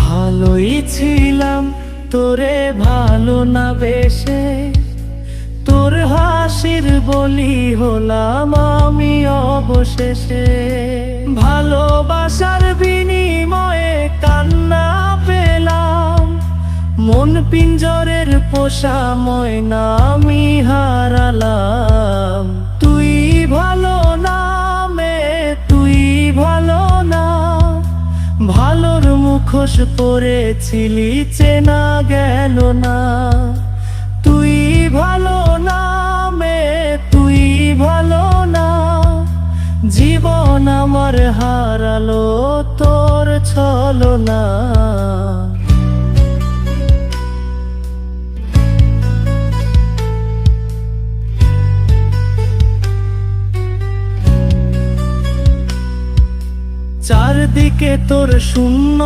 ভালোই ছিলাম তোরে ভালো না বেশে, তোর হাসির বলি হলাম আমি অবশেষে। ভালোবাসার বিনিময়ে কান্না পেলাম, মন পিঞ্জরের পোষা ময়না আমি হারালাম। তুই ভালো না মে, তুই ভালো না, ভালোর মুখোশ পরেছিলি চেনা গেল না। তুই ভালো না মে, তুই ভালো না, জীবন আমার হারালো তোর ছলনা। চারদিকে তোর শূন্য